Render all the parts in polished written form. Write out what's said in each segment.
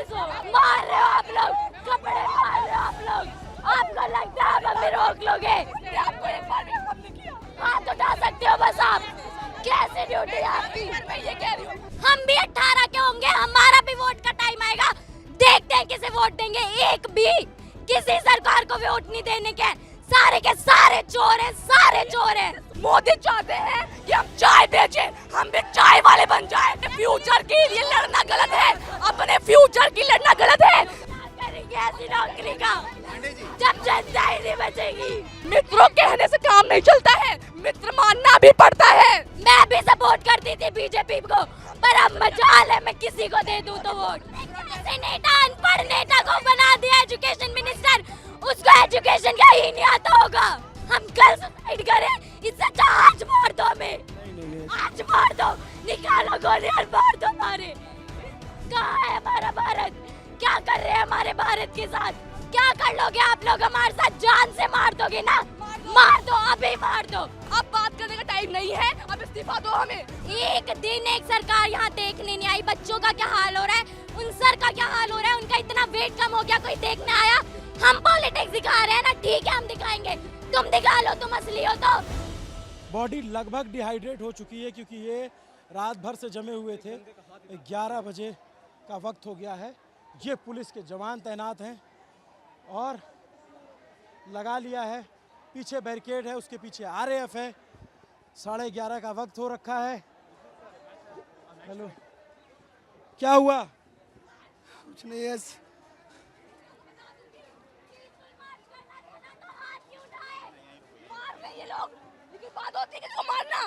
Police हो, मार रहे हो आप लोग, कपड़े मार रहे हो आप लोग, आपको लगता है आप हमें रोक लोगे? आपको एक बार भी हमने किया, हाथ उठा सकते हो बस आप। कैसे ड्यूटी है आपकी? मैं ये कह रही हूँ हम भी 18 के होंगे, हमारा भी वोट का टाइम आएगा, देखते हैं किसे वोट देंगे। एक भी किसी सरकार को वोट नहीं देने के, सारे के सारे चोर हैं, सारे चोर हैं। मोदी चाहते हैं कि हम चाय बेचें, हम भी चाय वाले बन जाएं। फ्यूचर के लिए लड़ना गलत है, अपने फ्यूचर की लड़ना गलत है। करेंगे ऐसी नौकरी का जब जनता ही नहीं बचेगी। मित्रों कहने से काम नहीं चलता है, मित्र मानना भी पड़ता है। मैं भी सपोर्ट करती थी बीजेपी को, पर अब मजाल है मैं किसी को दे दूं तो वोट। नेता अनपढ़ नेता को बना दिया एजुकेशन मिनिस्टर, उसको एजुकेशन का ही नहीं आता होगा। हम कल सुसाइड करें, इससे अच्छा आज मार दो हमें, आज मार दो, निकालो गोली और मार दो हमारे। कहाँ है हमारा भारत? क्या कर रहे हैं हमारे भारत के साथ? क्या कर लोगे आप लोग हमारे साथ? जान से मार दोगे ना? मार दो, अभी मार दो। अब बात करने का टाइम नहीं है, अब इस्तीफा दो हमें। एक दिन एक सरकार यहाँ देखने नहीं आई, बच्चों का क्या हाल हो रहा है, उन सर का क्या हाल हो रहा है, उनका इतना वेट कम हो गया, कोई देखने आया? हम पॉलिटिक्स दिखा रहे हैं ना, ठीक है हम दिखाएंगे, तुम दिखा लो, तुम असली हो तो। बॉडी लगभग डिहाइड्रेट हो चुकी है क्योंकि ये रात भर से जमे हुए थे। 11 बजे का वक्त हो गया है। ये पुलिस के जवान तैनात हैं और लगा लिया है, पीछे बैरिकेड है, उसके पीछे आरएएफ है। 11:30 का वक्त हो रखा है। हेलो, क्या हुआ? कुछ नहीं है। ये लोग, लेकिन बात होती है कि इसको मारना,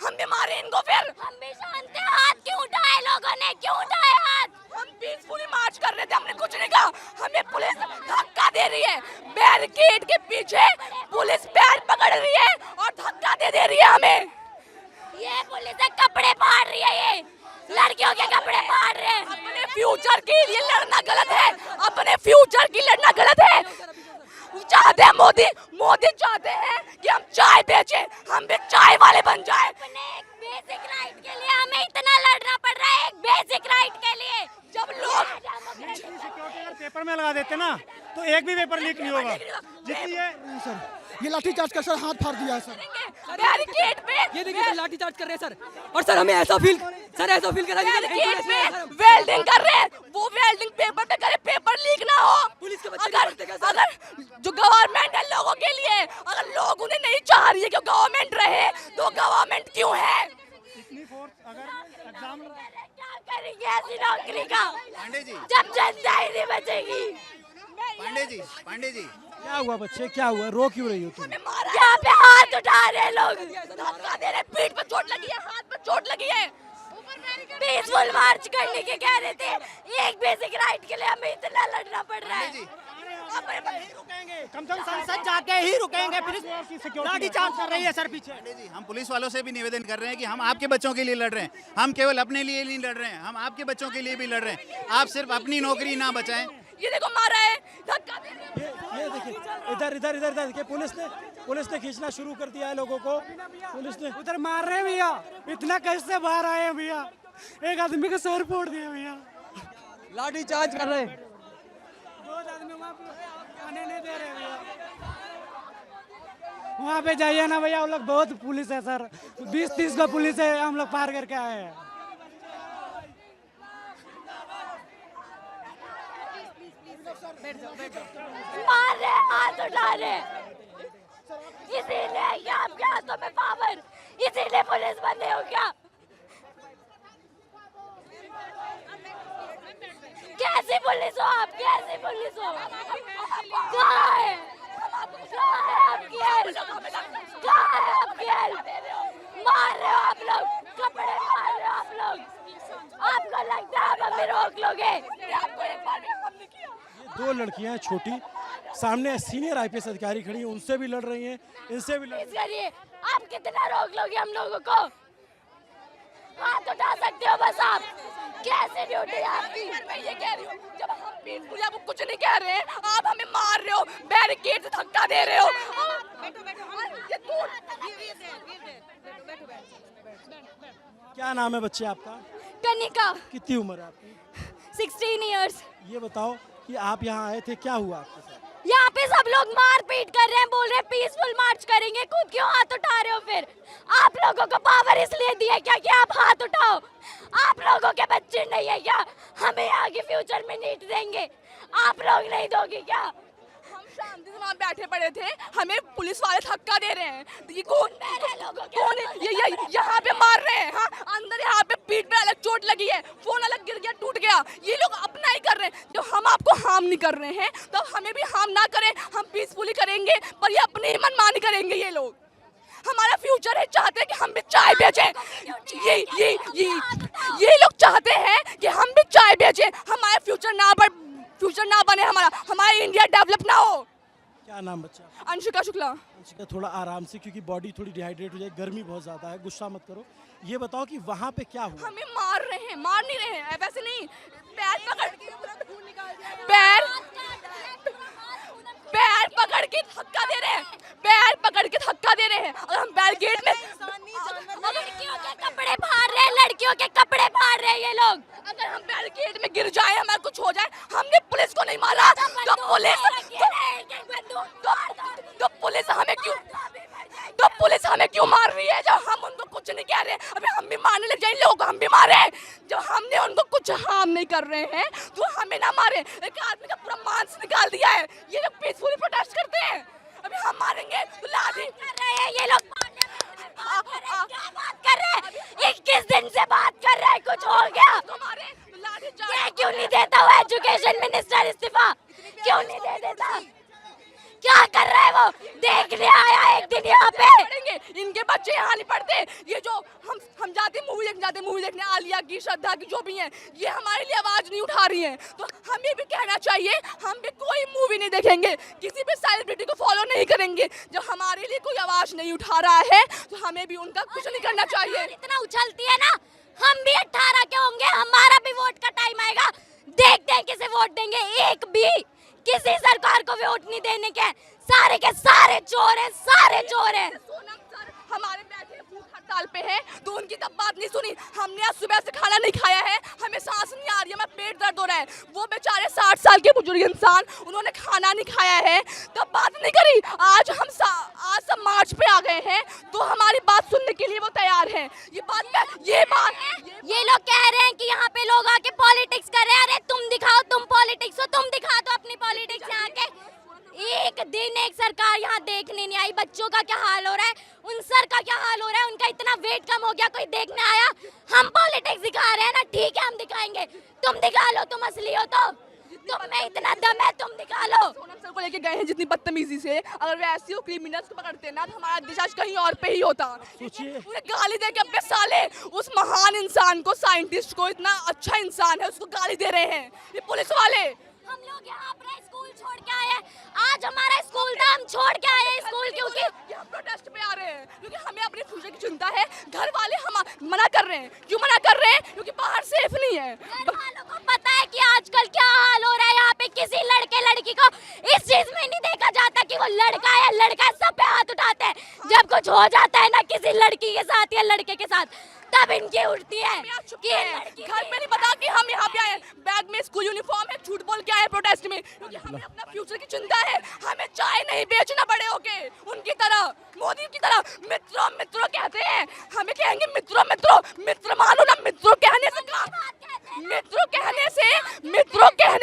हम भी मारे इनको फिर। हम भी जानते हैं हाथ क्यों उठाए लोगों ने, क्यों उठाए हाथ? हम पीसफुली मार्च कर रहे थे, हमने कुछ नहीं कहा, हमें पुलिस धक्का दे रही है, बैरिकेड के पीछे पुलिस पैर पकड़ रही है और धक्का दे रही है हमें। ये पुलिस कपड़े फाड़ रही है, ये लड़कियों के कपड़े फाड़ रहे हैं। अपने फ्यूचर के लिए लड़ना गलत है, अपने फ्यूचर की लड़ना गलत है। चाहते हैं मोदी चाहते हैं कि हम चाय बेचें, हम भी चाय वाले बन जाएं। अपने एक बेसिक राइट के लिए हमें इतना लड़ना पड़ रहा है, एक बेसिक राइट के लिए। जब लोग सिक्योरिटी अगर पेपर में लगा देते ना तो एक भी पेपर लीक नहीं होगा। जितनी ये लाठीचार्ज कर सर, हाथ फाड़ दिया है सर। बैरिकेड पे ये देखिए सर लाठीचार्ज कर रहे हैं सर, और सर हमें ऐसा फील करा बैरिकेड पे वेल्डिंग कर रहे हैं, वो वेल्डिंग पेपर पे करे, पेपर लीक ना हो। पुलिस के बच्चे अगर जो गवर्नमेंट है लोगों के लिए, अगर लोग उन्हें नहीं चाह रही है कि गवर्नमेंट रहे, तो गवर्नमेंट क्यों है? इतनी फोर्स अगर एग्जाम क्या करेंगे ऐसी नौकरी का पांडे जी, जब जनता ही नहीं बचेगी? पांडे जी क्या हुआ बच्चे, क्या हुआ? रो क्यों रही हो तुम? यहाँ पे हाथ उठा रहे हैं लोग, धक्का दे रहे हैं, पीठ पे चोट लगी है, हाथ पे चोट लगी है। पीसफुल मार्च करने के कह रहे थे, एक बेसिक राइट के लिए हमें इतना लड़ना पड़ रहा है। कम से कम संसद जाके ही रुकेंगे। लाठीचार्ज कर रही है सर पीछे। पांडे जी, हम पुलिस वालों से भी निवेदन कर रहे हैं कि हम आपके बच्चों के लिए लड़ रहे हैं, हम केवल अपने लिए नहीं लड़ रहे हैं, हम आपके बच्चों के लिए भी लड़ रहे हैं। आप सिर्फ अपनी नौकरी ना बचाएं। ये देखो मारा है, धक्का दे रहे हैं। ये देखिए, इधर देखिए, पुलिस ने खींचना शुरू कर दिया है लोगों को। पुलिस ने उधर मार रहे हैं भैया, इतना कैसे बाहर आए हैं भैया, एक आदमी का सर फोड़ दिया भैया, लाठीचार्ज कर रहे हैं। 2 आदमी वहाँ पे आने नहीं दे रहे भैया। वहाँ पे जाइए ना भैया, वो लोग बहुत पुलिस है सर, 20-30 का पुलिस है, हम लोग पार करके आए हैं। मार रहे हैं, हाथ उठा रहे हैं। इसीलिए ये आपके हाथों में पावर, इसीलिए पुलिस बने हो क्या? कैसी पुलिस हो आप, कैसी पुलिस हो? कहाँ है आपकी हेल्प? कहाँ है आपकी हेल्प? मार रहे हो आप लोग, कपड़े मार रहे हो आप लोग, आपको लगता है आप हमें रोक लोगे? आपको एक बार भी हमने किया। 2 लड़कियां हैं छोटी, सामने सीनियर आईपीएस अधिकारी खड़ी हैं, उनसे भी लड़ रही हैं, इनसे भी लड़ रही हैं। करिए, आप कितना रोक लोगे हम लोगों को? हाथ उठा सकते हो बस आप। कैसे ड्यूटी है आपकी? मैं ये कह रही हूँ, जब हम पीसफुली आपको कुछ नहीं कह रहे हैं, आप हमें मार रहे हो, बैरिकेड से धक्का दे रहे हो। क्या नाम है बच्चे आपका? कनिका, कितनी उम्र है आपकी? 16 इयर्स। ये बताओ कि आप यहाँ आए थे, क्या हुआ आपके साथ? यहाँ पे सब लोग मार पीट कर रहे हैं, बोल रहे हैं पीसफुल मार्च करेंगे, खुद क्यों हाथ उठा रहे हो? फिर आप लोगों को पावर इसलिए दिया क्या कि आप हाथ उठाओ? आप लोगों के बच्चे नहीं है क्या? हमें आगे फ्यूचर में नीट देंगे, आप लोग नहीं दोगे क्या? हम शांति से वहाँ बैठे पड़े थे, हमें पुलिस वाले धक्का दे रहे हैं। ये कौन कौन है? ये यहाँ पे मार रहे हैं। हाँ, अंदर यहाँ पे पीठ पे अलग चोट लगी है, फोन अलग गिर गया, टूट गया। ये लोग अपना ही कर रहे हैं। जब हम आपको हार्म नहीं कर रहे हैं तो हमें भी हार्म ना करें, हम पीसफुली करेंगे, पर ये अपनी ही मनमानी करेंगे। ये लोग हमारा फ्यूचर है, चाहते हैं कि हम भी चाय बेचें। ये लोग चाहते हैं कि हम भी चाय बेचें, हमारा फ्यूचर ना बने, हमारा इंडिया डेवलप ना हो। क्या नाम बच्चा? अंशिका शुक्ला। अंशिका, थोड़ा आराम से, क्योंकि बॉडी थोड़ी डिहाइड्रेट हो जाए, गर्मी बहुत ज़्यादा है, गुस्सा मत करो। ये बताओ कि वहाँ पे क्या हुआ? हमें मार रहे हैं, मार नहीं रहे हैं, वैसे नहीं, पैर पकड़ के धक्का दे रहे हैं, पैर पकड़ के धक्का दे रहे हैं। और हम बैरिकेड में लड़कियों के कपड़े फाड़ रहे हैं, लड़कियों के कपड़े फाड़ रहे हैं ये लोग। अगर हम बैरिकेड में गिर जाए, हमारा कुछ हो जाए, हमने पुलिस को नहीं मारा तो पुलिस हमें क्यों मार रही है? जब हम उनको कुछ नहीं कह रहे हैं, अभी हम भी मारने लग जाए, लोग हम भी मारे। जब हमने उनको कुछ हार्म नहीं कर रहे हैं तो हमें ना मारे। एक आदमी का पूरा मांस निकाल दिया है, ये लोग पीसफुली प्रोटेस्ट करते हैं, अभी हम मारेंगे तो लाठी कर रहे हैं ये लोग। क्या बात कर रहे हैं? 21 दिन से बात कर रहे हैं, कुछ हो गया? ये क्यों नहीं देता वो एजुकेशन मिनिस्टर इस्तीफा? क्यों नहीं दे देता? क्या कर रहा है वो? देखने आया एक दिन यहाँ पे। पढ़ेंगे, इनके बच्चे यहाँ नहीं पढ़ते। ये जो हम जाते मूवी देखने आलिया की, श्रद्धा की, जो भी हैं, ये हमारे लिए आवाज नहीं उठा रही हैं। तो हमें भी कहना चाहिए, हम भी कोई मूवी नहीं देखेंगे, किसी भी सेलिब्रिटी को फॉलो नहीं करेंगे। जब हमारे लिए कोई आवाज नहीं उठा रहा है तो हमें भी उनका कुछ नहीं करना चाहिए। इतना उछलती है ना, हम भी 18 के होंगे, हमारा भी वोट का टाइम आएगा, देखते हैं किसे वोट देंगे। एक भी किसी सरकार को वोट नहीं देने के, सारे के सारे चोर हैं, सारे चोर हैं। हमारे बैठे भूख हड़ताल पे हैं तो उनकी तब बात नहीं सुनी। हमने आज सुबह से खाना नहीं खाया है, हमें सांस नहीं आ रही है, हमें पेट दर्द हो रहा है। वो बेचारे 60 साल के बुजुर्ग इंसान, उन्होंने खाना नहीं खाया है, तब बात नहीं करी। आज सब मार्च पे आ गए हैं तो हमारी बात सुनने के लिए वो तैयार हैं। ये लोग कह रहे हैं कि यहाँ पे लोग आके पॉलिटिक्स कर रहे हैं। अरे तुम दिखाओ, तुम पॉलिटिक्स हो, तुम दिखा दो अपनी पॉलिटिक्स यहाँ के। एक दिन एक सरकार यहाँ देखने नहीं आई। बच्चों का क्या हाल हो रहा है, उन सर का क्या हाल हो रहा है, उनका इतना वेट कम हो गया, कोई देखने आया? हम पॉलिटिक्स दिखा रहे हैं ना, ठीक है हम दिखाएंगे, तुम दिखा लो, तुम असली हो तो। तुम में इतना दम है, तुम दिखा लो। सोनम सर को लेके गए हैं जितनी बदतमीजी से, अगर वैसे हो क्रिमिनल्स को पकड़ते ना तो हमारा देश आज कहीं और पे ही होता। सोचिए, उन्हें गाली दे के अपने साले उस महान इंसान को, साइंटिस्ट को, इतना अच्छा इंसान है, उसको गाली दे रहे हैं ये पुलिस वाले। हम लोग यहाँ अपना स्कूल छोड़ के आए हैं, आज हमारा स्कूल था, हम छोड़ के आए हैं स्कूल क्योंकि हम प्रोटेस्ट पे आ रहे हैं, क्योंकि हमें अपने फ्यूचर की चिंता है। घर वाले हम मना कर रहे हैं, क्यों मना कर रहे हैं? क्योंकि बाहर सेफ नहीं है। घर वालों को पता है कि आजकल क्या हाल हो रहा है यहाँ पे। किसी लड़के लड़की को इस चीज में नहीं देखा जाता कि वो लड़का है, लड़का सब पे हाथ उठाते हैं। जब कुछ हो जाता है ना किसी लड़की के साथ या लड़के के साथ, तब इनकी उठती है कि घर पे नहीं पता कि हम यहाँ पे आए। बैग में स्कूल यूनिफॉर्म है, झूठ बोल के आए प्रोटेस्ट में, क्योंकि हमें अपना फ्यूचर की चिंता है। हमें चाय नहीं बेचना बड़े होके उनकी तरह, मोदी की तरह। मित्रों मित्रों कहते हैं, हमें कहेंगे मित्रों मित्रों, मित्र मानो ना। मित्रों कहने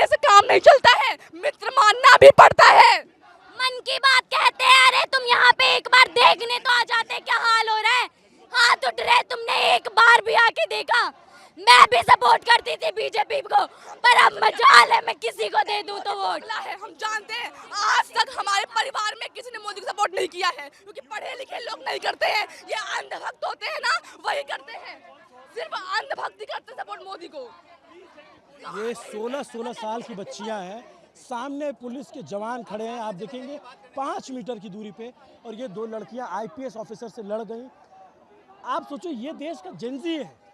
से काम नहीं चलता है, मित्र मानना भी पड़ता है। मन की बात कहते हैं। अरे तुम यहाँ पे एक बार देखने तो आ जाते, क्या हाल हो रहा है। हाथ उठ रहे, तुमने एक बार भी आके देखा? मैं भी सपोर्ट करती थी बीजेपी को, पर अब मजाल है मैं किसी को दे दूं तो वोट। हम जानते हैं आज तक हमारे परिवार में किसी ने मोदी को सपोर्ट नहीं किया है, क्योंकि पढ़े लिखे लोग नहीं करते हैं। ये अंधभक्त होते हैं ना, वही करते हैं, सिर्फ अंधभक्ति करते हैं सपोर्ट मोदी को। ये 16 साल की बच्चियां हैं, सामने पुलिस के जवान खड़े हैं, आप देखेंगे 5 मीटर की दूरी पे, और ये 2 लड़कियां IPS ऑफिसर से लड़ गई। आप सोचो, ये देश का जेनजी है,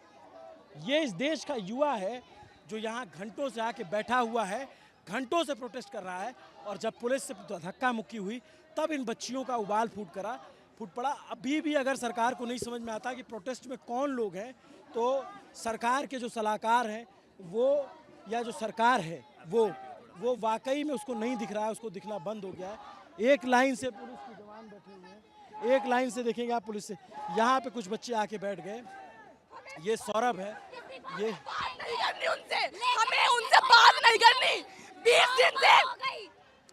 ये इस देश का युवा है जो यहाँ घंटों से आके बैठा हुआ है, घंटों से प्रोटेस्ट कर रहा है। और जब पुलिस से धक्का मुक्की हुई तब इन बच्चियों का उबाल फूट पड़ा। अभी भी अगर सरकार को नहीं समझ में आता कि प्रोटेस्ट में कौन लोग हैं, तो सरकार के जो सलाहकार हैं वो या जो सरकार है वो वाकई में उसको नहीं दिख रहा है, उसको दिखना बंद हो गया है। एक लाइन से पुलिस के जवान बैठे हुए हैं, एक लाइन से देखेंगे आप पुलिस से। यहाँ पे कुछ बच्चे आके बैठ गए। ये सौरभ है, ये बात नहीं करनी उनसे, हमें उनसे बात नहीं करनी।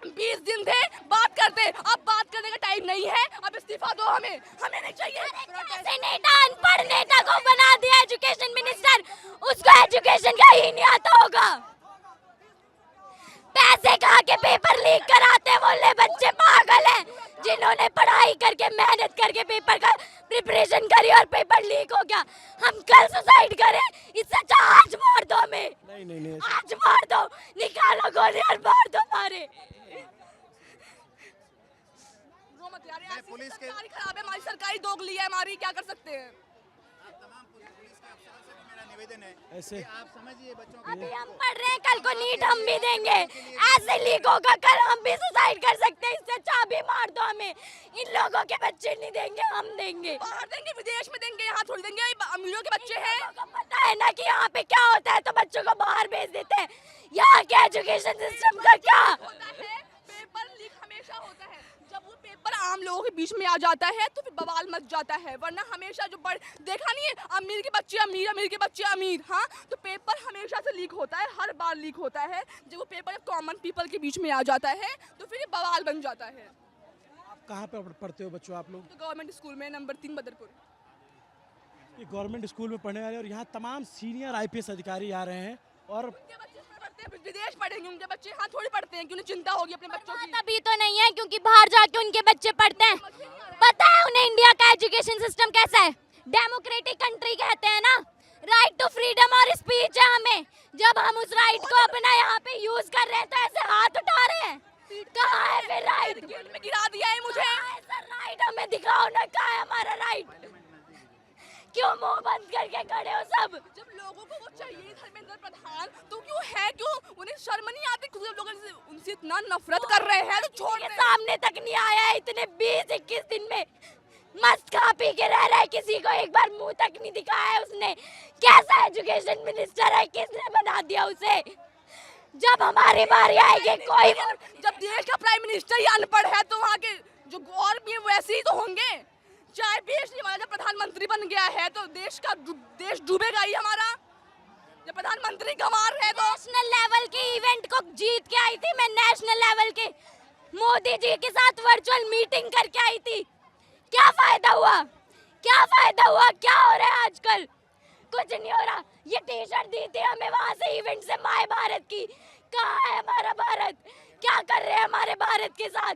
20 दिन थे बात करते, अब बात करने का टाइम नहीं है, अब इस्तीफा दो हमें नहीं चाहिए। कैसे नेता अनपढ़ नेता को बना दिया एजुकेशन मिनिस्टर, उसको एजुकेशन का ही नहीं आता होगा। पैसे खा के पेपर लीक कराते बोले बच्चे पागल हैं, जिन्होंने पढ़ाई करके मेहनत करके पेपर का प्रिपरेशन करी और पेपर लीक हो गया। हम कल सुसाइड करें, इससे अच्छा आज मार दो हमें। नहीं आज मार दो, निकालो गोली और मार दो मारे। पुलिस सरकारी खराब है, हमारी सरकारी दोगली है हमारी, क्या कर सकते हैं। तमाम पुलिस के अफसरों से भी मेरा निवेदन है ऐसे कि आप समझिए बच्चों को। अभी हम पढ़ रहे हैं, कल को नीट हम भी देंगे, ऐसे लीक होगा कल हम भी सुसाइड कर सकते हैं। इससे अच्छा अभी मार दो हमें। इन लोगों के बच्चे नहीं देंगे, हम देंगे। बाहर देंगे, विदेश में देंगे, यहाँ थोड़ी देंगे। अमीरों के बच्चे हैं, लोगों को पता है ना कि यहाँ पे क्या होता है, तो बच्चों को बाहर भेज देते हैं। यहाँ के एजुकेशन सिस्टम का क्या होता है, पेपर लीक हमेशा होता है। जब वो पेपर आम लोगों के बीच में आ जाता है तो फिर बवाल मच जाता है, वरना हमेशा जो देखा नहीं है, अमीर के बच्चे अमीर, अमीर के बच्चे अमीर। हाँ, तो पेपर हमेशा से लीक होता है, हर बार लीक होता है। जब वो पेपर कॉमन पीपल के बीच में आ जाता है तो फिर ये बवाल बन जाता है। आप कहाँ पे पढ़ते हो बच्चों आप लोग? तो गवर्नमेंट स्कूल में नंबर 3 बदरपुर। ये गवर्नमेंट स्कूल में पढ़ने वाले और यहाँ तमाम सीनियर IPS अधिकारी आ रहे हैं और उनके बच्चे इसमें पढ़ते हैं, विदेश पढ़ेंगे उनके बच्चे, यहाँ थोड़ी पढ़ते हैं कि उन्हें चिंता होगी अपने बच्चों की। अभी तो नहीं है, क्योंकि बाहर जाके उनके बच्चे पढ़ते हैं। पता है उन्हें इंडिया का एजुकेशन सिस्टम कैसा है, डेमोक्रेटिक कंट्री कहते हैं ना। राइट टू फ्रीडम और स्पीच है हमें। जब हम उस राइट को अपना यहाँ पे यूज कर रहे हैं तो ऐसे हाथ उठा रहे हैं। कहाँ है फिर राइट? गेट में गिरा दिया है मुझे। राइट हमें दिखाओ ना, कहाँ है हमारा राइट? क्यों मुंह बंद करके खड़े हो सब? जब लोगों को वो चाहिए धर्मेंद्र प्रधान, तो क्यों है, क्यों उन्हें शर्म नहीं आती? खुद लोग उनसे इतना नफरत कर रहे हैं तो छोड़ के सामने तक नहीं आया है इतने 20-21 दिन में। मस्त खा पी के रह रहा है, किसी को एक बार मुंह तक नहीं दिखाया है उसने। कैसा एजुकेशन मिनिस्टर है, किसने बना दिया उसे? जब हमारी बारी आएगी कोई, जब देश का प्राइम मिनिस्टर ही अनपढ़ है तो वहाँ के जो और भी वैसे ही तो होंगे। चाहे देश नहीं, हमारा जब प्रधानमंत्री बन गया है तो देश डूबेगा ही हमारा। जब प्रधानमंत्री गंवार है तो नेशनल लेवल के इवेंट को जीत के आई थी मैं, नेशनल लेवल के मोदी जी के साथ वर्चुअल मीटिंग करके आई थी। क्या फायदा हुआ? क्या फायदा हुआ? क्या हो रहा है आजकल? कुछ नहीं हो रहा। ये टी-शर्ट दी थी हमें वहां से इवेंट से, माय भारत की। कहाँ है हमारा भारत? क्या कर रहे हैं हमारे भारत के साथ?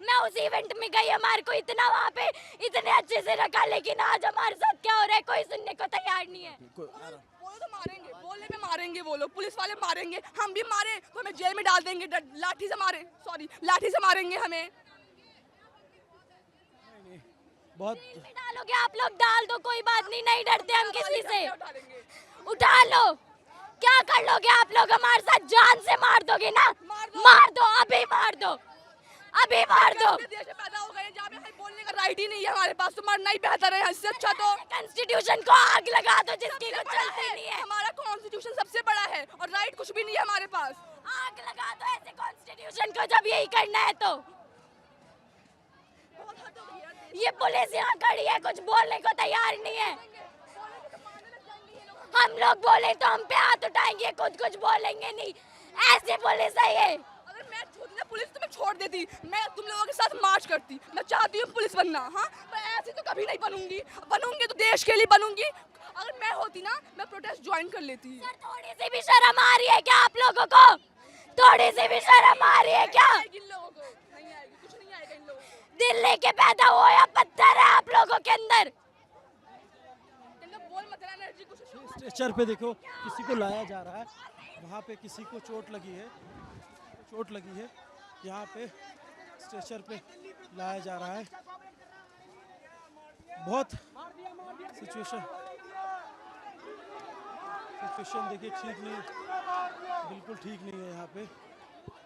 मैं उस इवेंट में गई, हमारे को इतना वहाँ पे इतने अच्छे से रखा, लेकिन आज हमारे साथ क्या हो रहा है कोई सुनने को तैयार नहीं है। बोलो तो मारेंगे, बोलने में मारेंगे, वो लोग पुलिस वाले मारेंगे, हम भी मारे तो हमें जेल में डाल देंगे, लाठी से मारेंगे हमें। बहुत डालोगे आप लोग, डाल दो, कोई बात नहीं, नहीं डरते हम किसी से। उठा लो, क्या कर लोगे आप लोग हमारे साथ? जान से मार दोगे ना? मार दो, अभी मार दो, अभी मार दो। देश में पैदा हो गए जहाँ पे बोलने का राइट ही नहीं है हमारे पास, तो मरना ही बेहतर है। इससे अच्छा तो कॉन्स्टिट्यूशन को आग लगा दो, जिसकी कुछ चलती नहीं है। हमारा कॉन्स्टिट्यूशन सबसे बड़ा है और राइट कुछ भी नहीं है हमारे पास। आग लगा दो ऐसे कॉन्स्टिट्यूशन को, जब यही करना है तो। ये पुलिस यहाँ खड़ी है, कुछ बोलने को तैयार नहीं है। हम लोग बोले तो हम पे हाथ उठाएंगे, खुद कुछ बोलेंगे नहीं। ऐसे पुलिस है ये। अगर मैं पुलिस तो मैं छोड़ देती, मैं तुम लोगों के साथ मार्च करती। मैं चाहती हूँ पुलिस बनना, हाँ, पर ऐसे तो कभी नहीं बनूंगी तो देश के लिए बनूंगी। अगर मैं होती ना, मैं प्रोटेस्ट ज्वाइन कर लेती। सर थोड़ी सी भी शर्म आ रही है क्या आप लोगों को? थोड़ी सी भी शर्म आ रही है क्या? इन लोगों को नहीं आएगी, कुछ नहीं आएगा इन लोगों को। दिल लेके पैदा हो या पत्थर है आप लोगों के अंदर? बोल मत एनर्जी कुछ। स्ट्रेचर पे देखो किसी को लाया जा रहा है, वहाँ पे किसी को चोट लगी है, यहाँ पे स्ट्रेचर पे लाया जा रहा है। बहुत सिचुएशन देखिए ठीक नहीं, बिल्कुल ठीक नहीं है। यहाँ पे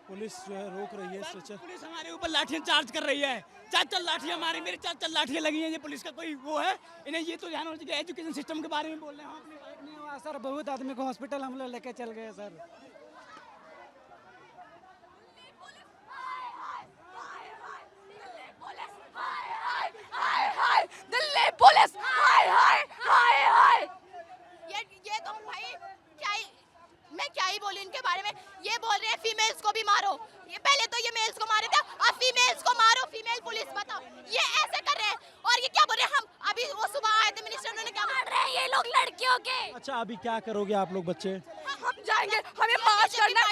पुलिस जो है रोक रही है स्ट्रेचर। पुलिस हमारे ऊपर लाठियां चार्ज कर रही है। 4 लाठियां मारी, मेरे 4 लाठियां लगी हैं। ये पुलिस का कोई वो है? इन्हें ये तो ध्यान होना चाहिए। एजुकेशन सिस्टम के बारे में बोल रहे हैं, हम अपनी हाँ सर, बहुत आदमी को हॉस्पिटल हम लोग लेके चल गए सर। दिल्ली पुलिस हाय हाय हाय हाय। ये तो भाई मैं क्या ही बोलूं इनके बारे में। ये बोल रहे हैं फीमेल्स को भी मारो। ये पहले तो ये मेल्स को मारे थे, अब फीमेल्स को मारो। फीमेल पुलिस बताओ, ये ऐसे कर रहे हैं। और ये क्या बोल रहे हैं, हम अभी वो सुबह आए थे मिनिस्टर, उन्होंने क्या मार रहे हैं ये लोग लड़कियों के। अच्छा, अभी क्या करोगे आप लोग बच्चे? हम जाएंगे, हमें मार्च करना है।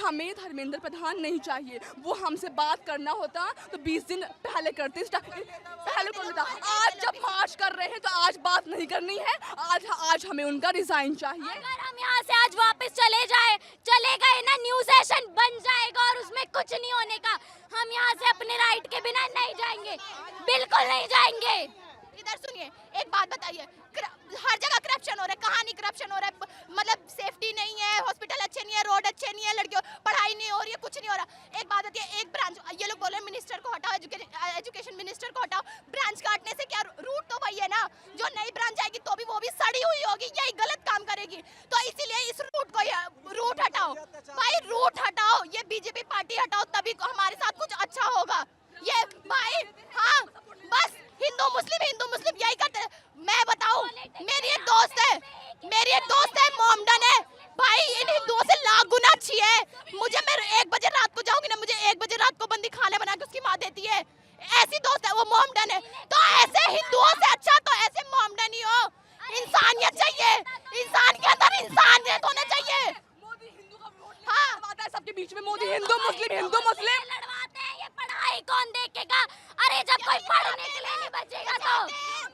हमें धर्मेंद्र प्रधान नहीं चाहिए। वो हमसे बात करना होता तो 20 दिन पहले करते, पहले कर लेता। आज जब मार्च कर रहे हैं तो आज बात नहीं करनी है। आज हमें उनका रिजाइन चाहिए। अगर हम यहाँ से आज वापस चले गए ना, न्यू सेशन बन जाएगा और उसमें कुछ नहीं होने का। हम यहाँ से अपने राइट के बिना नहीं जाएंगे, बिल्कुल नहीं जाएंगे। इधर सुनिए, एक बात बताइए, हर जगह करप्शन हो रहा है। कहाँ नहीं करप्शन हो रहा है? मतलब सेफ्टी नहीं है, हॉस्पिटल अच्छे नहीं है, रोड अच्छे नहीं है, लड़कियों पढ़ाई नहीं हो रही है, कुछ नहीं हो रहा। एक बात होती है, एक ब्रांच, ये लोग बोल रहे हैं मिनिस्टर को हटाओ, एजुकेशन मिनिस्टर को हटाओ। ब्रांच काटने से क्या, रूट तो वही है ना। जो नई ब्रांच आएगी तो भी वो भी सड़ी हुई होगी, यही गलत काम करेगी। तो इसीलिए इस रूट हटाओ भाई, रूट हटाओ, ये बीजेपी पार्टी हटाओ, तभी हमारे साथ कुछ अच्छा होगा। ये भाई हाँ, बस हिंदू मुस्लिम यही करते हैं। मैं बताऊं, मेरी एक दोस्त है मोमडन है भाई, इन हिंदुओं से लाख गुना अच्छी है। मुझे, मैं 1 बजे रात को जाऊंगी ना, मुझे 1 बजे रात को बंदी खाना बना के उसकी माँ देती है। ऐसी दोस्त है वो, मोमडन है। तो ऐसे हिंदुओं से अच्छा तो ऐसे मोमडन ही हो। इंसानियत चाहिए, इंसान के अंदर इंसानियत होना चाहिए। हाँ, सबके बीच में मोदी हिंदू मुस्लिम लड़वाते हैं, ये पढ़ाई कौन देखेगा? अरे जब कोई पढ़ने के लिए नहीं बचेगा तो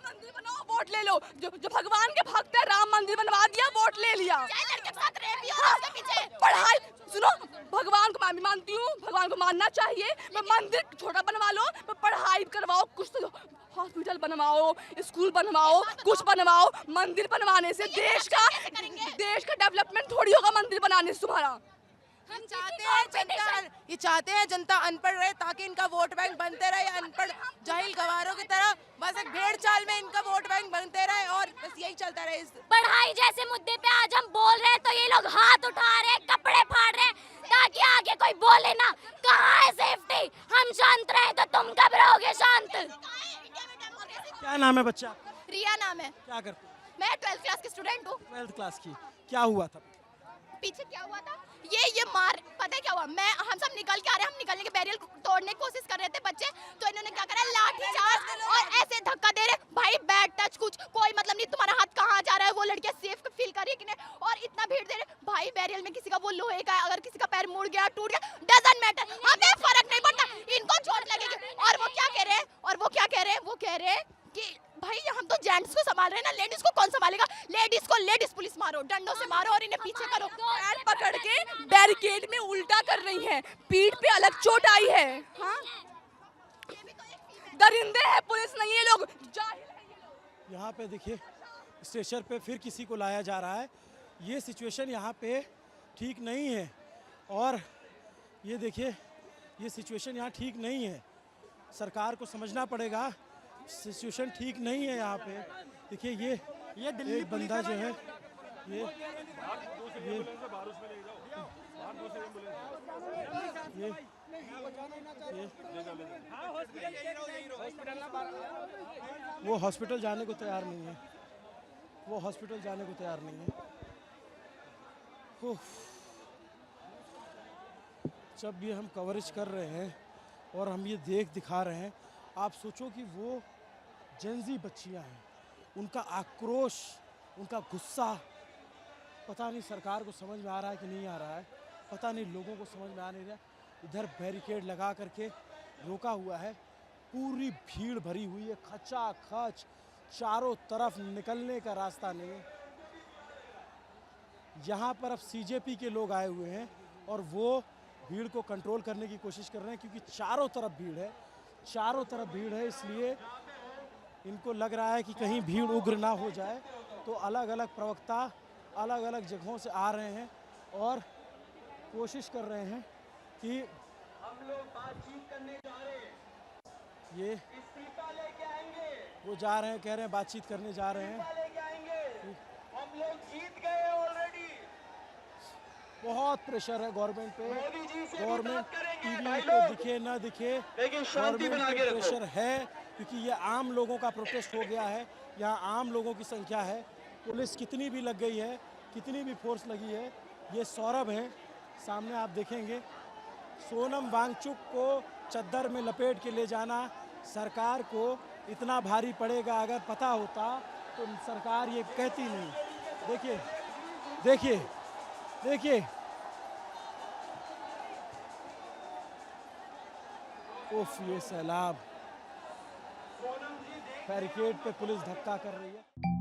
मंदिर बनाओ, वोट ले लो। जो भगवान के भक्त है, राम मंदिर बनवा दिया, वोट ले लिया। पढ़ाई सुनो, भगवान को मैं भी मानती हूँ, भगवान को मानना चाहिए। मंदिर छोटा बनवा लो, पढ़ाई करवाओ, कुछ तो हॉस्पिटल बनवाओ, स्कूल बनवाओ, कुछ बनवाओ। मंदिर बनवाने से देश का डेवलपमेंट थोड़ी होगा मंदिर बनाने से तुम्हारा। हम चाहते हैं जनता अनपढ़ रहे, ताकि इनका वोट बैंक बनते रहे। अनपढ़ जाहिल गवारों की तरह बस एक भेड़ चाल में इनका वोट बैंक बनते रहे और बस यही चलता रहे। पढ़ाई जैसे मुद्दे पे आज हम बोल रहे हैं तो ये लोग हाथ उठा रहे हैं, कपड़े फाड़ रहे हैं, ताकि आगे कोई बोले ना। कहाँ है सेफ्टी? हम शांत रहे तो तुम कब रहोगे शांत? क्या नाम है बच्चा? रिया नाम है। क्या करते? मैं 12th क्लास की स्टूडेंट हूँ। 12th क्लास की। क्या हुआ था पीछे? क्या हुआ था, ये मार, पता है क्या हुआ? हम सब निकल के आ रहे हैं, हम निकलने के बैरियर तोड़ने की कोशिश कर रहे थे बच्चे, तो इन्होंने क्या करा, लाठी चार्ज और ऐसे धक्का दे रहे। भाई बैड टच, कुछ कोई मतलब नहीं, तुम्हारा हाथ कहाँ जा रहा है? वो लड़कियां सेफ फील कर रही है कि नहीं? और इतना भीड़ दे रहे भाई, बैरियर में किसी का वो लोहे का है, अगर किसी का पैर मुड़ गया, टूट गया, डजंट मैटर, हमें फर्क नहीं पड़ता, इनको चोट लगेगी। और वो क्या कह रहे हैं, वो कह रहे हैं कि भाई हम तो जेंट्स को संभाल रहे हैं ना, लेडीज को कौन संभालेगा? लेडीज पुलिस मारो, डंडों से मारो और इन्हें पीछे करो। पैर पकड़ के बैरिकेड में उल्टा कर रही हैं, पीठ पे अलग चोट आई है। हाँ, दरिंदे हैं, पुलिस नहीं है, लोग जाहिल हैं। यहाँ पे देखिए, स्टेशन पे फिर किसी को लाया जा रहा है। ये सिचुएशन यहाँ पे ठीक नहीं है, और ये देखिए, ये सिचुएशन यहाँ ठीक नहीं है। सरकार को समझना पड़ेगा, सिचुएशन ठीक नहीं है यहाँ पे। देखिए ये दिल्ली एक बंदा जो है, ये वो हॉस्पिटल जाने को तैयार नहीं है, वो हॉस्पिटल जाने को तैयार नहीं है। जब ये हम कवरेज कर रहे हैं और हम ये दिखा रहे हैं, आप सोचो कि वो जेंजी बच्चियां हैं, उनका आक्रोश, उनका गुस्सा, पता नहीं सरकार को समझ में आ रहा है कि नहीं आ रहा है, पता नहीं लोगों को समझ में आ नहीं रहा। इधर बैरिकेड लगा करके रोका हुआ है, पूरी भीड़ भरी हुई है, खचाखच, चारों तरफ निकलने का रास्ता नहीं है। यहाँ पर अब सीजेपी के लोग आए हुए हैं और वो भीड़ को कंट्रोल करने की कोशिश कर रहे हैं, क्योंकि चारों तरफ भीड़ है, इसलिए इनको लग रहा है कि कहीं भीड़ उग्र ना हो जाए। तो अलग अलग प्रवक्ता अलग अलग जगहों से आ रहे हैं और कोशिश कर रहे हैं कि हम लोग बातचीत करने जा रहे हैं, ये इस्तीफा लेके आएंगे, वो जा रहे हैं, कह रहे हैं बातचीत करने जा रहे हैं। बहुत प्रेशर है गवर्नमेंट पे। गवर्नमेंट टीवी पे दिखे ना दिखे, गवर्नमेंट पे प्रेशर है, क्योंकि ये आम लोगों का प्रोटेस्ट हो गया है। यहाँ आम लोगों की संख्या है। पुलिस कितनी भी लग गई है, कितनी भी फोर्स लगी है। ये सौरभ है, सामने आप देखेंगे। सोनम वांगचुक को चद्दर में लपेट के ले जाना सरकार को इतना भारी पड़ेगा। अगर पता होता तो सरकार ये कहती नहीं। देखिए देखिए देखिए, उफ, ये सैलाब। बैरिकेड पे पुलिस धक्का कर रही है।